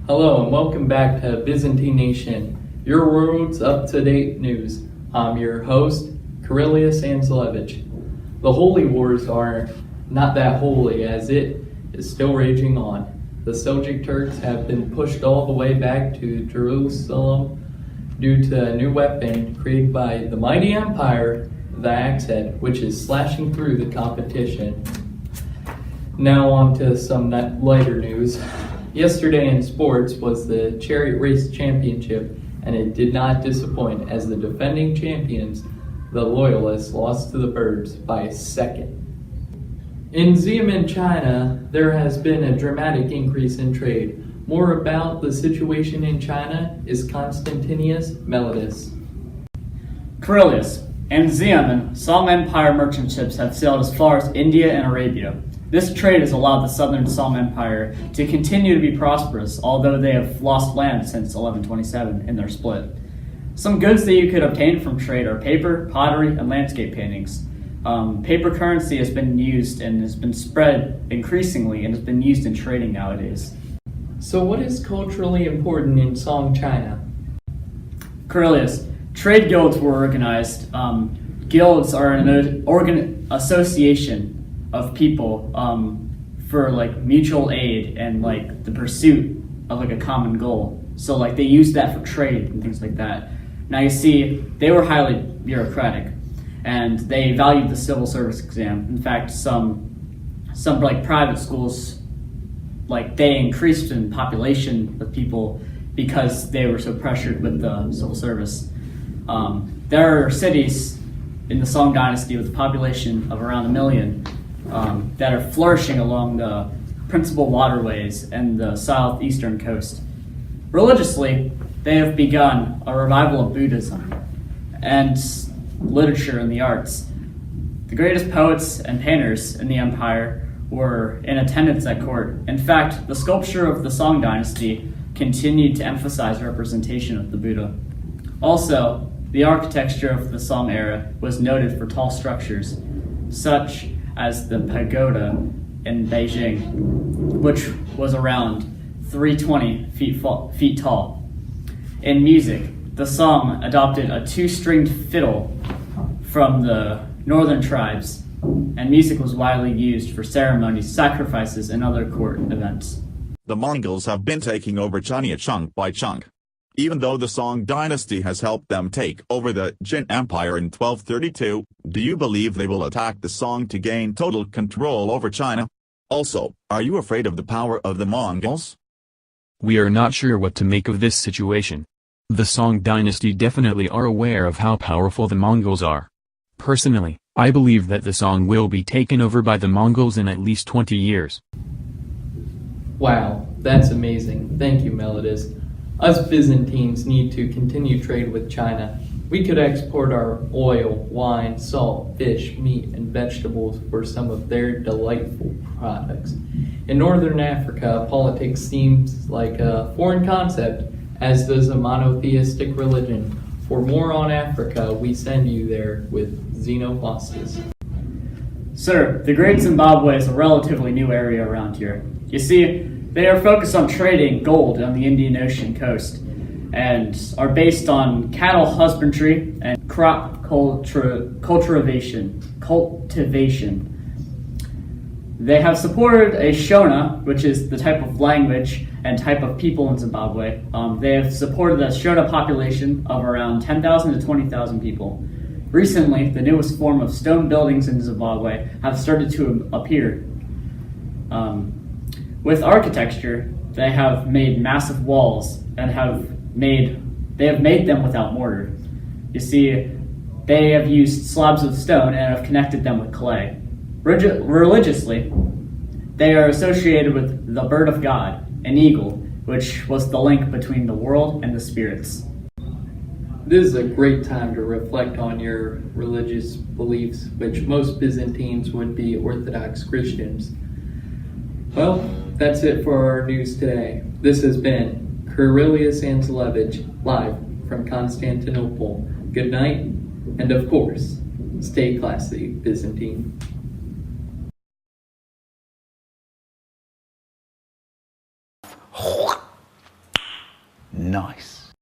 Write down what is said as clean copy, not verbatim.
Hello and welcome back to Byzantine Nation, your world's up-to-date news. I'm your host, Kirilius Anzelevich. The Holy Wars are not that holy as it is still raging on. The Seljuk Turks have been pushed all the way back to Jerusalem due to a new weapon created by the mighty empire, the axe head, which is slashing through the competition. Now on to some lighter news. Yesterday in sports was the Chariot Race Championship, and it did not disappoint as the defending champions, the Loyalists, lost to the Birds by a second. In Xiamen, China, there has been a dramatic increase in trade. More about the situation in China is Constantinius Melidus. Kirilius. In Xiamen, Song Empire merchant ships have sailed as far as India and Arabia. This trade has allowed the southern Song Empire to continue to be prosperous, although they have lost land since 1127 in their split. Some goods that you could obtain from trade are paper, pottery, and landscape paintings. Paper currency has been used and has been spread increasingly and has been used in trading nowadays. So what is culturally important in Song China? Kirilius. Trade guilds were organized. Guilds are an association of people for like mutual aid and like the pursuit of like a common goal. So like they used that for trade and things like that. Now you see, they were highly bureaucratic and they valued the civil service exam. In fact, some like private schools, like they increased in population of people because they were so pressured with the civil service. There are cities in the Song Dynasty with a population of around 1 million that are flourishing along the principal waterways and the southeastern coast. Religiously, they have begun a revival of Buddhism and literature and the arts. The greatest poets and painters in the empire were in attendance at court. In fact, the sculpture of the Song Dynasty continued to emphasize representation of the Buddha. Also, the architecture of the Song era was noted for tall structures, such as the pagoda in Beijing, which was around 320 feet tall. In music, the Song adopted a 2-stringed fiddle from the northern tribes, and music was widely used for ceremonies, sacrifices, and other court events. The Mongols have been taking over China chunk by chunk. Even though the Song dynasty has helped them take over the Jin Empire in 1232, do you believe they will attack the Song to gain total control over China? Also, are you afraid of the power of the Mongols? We are not sure what to make of this situation. The Song dynasty definitely are aware of how powerful the Mongols are. Personally, I believe that the Song will be taken over by the Mongols in at least 20 years. Wow, that's amazing. Thank you, Melidus. Us Byzantines need to continue trade with China. We could export our oil, wine, salt, fish, meat, and vegetables for some of their delightful products. In Northern Africa, politics seems like a foreign concept, as does a monotheistic religion. For more on Africa, we send you there with Xenoplastus. Sir, the Great Zimbabwe is a relatively new area around here. You see, they are focused on trading gold on the Indian Ocean coast and are based on cattle husbandry and crop cultivation. They have supported a Shona, which is the type of language and type of people in Zimbabwe. They have supported a Shona population of around 10,000 to 20,000 people. Recently, the newest form of stone buildings in Zimbabwe have started to appear. With architecture, they have made massive walls and they have made them without mortar. You see, they have used slabs of stone and have connected them with clay. Religiously, they are associated with the bird of God, an eagle, which was the link between the world and the spirits. This is a great time to reflect on your religious beliefs, which most Byzantines would be Orthodox Christians. Well, that's it for our news today. This has been Kirilius Anzelevich, live from Constantinople. Good night, and of course, stay classy, Byzantine. Nice.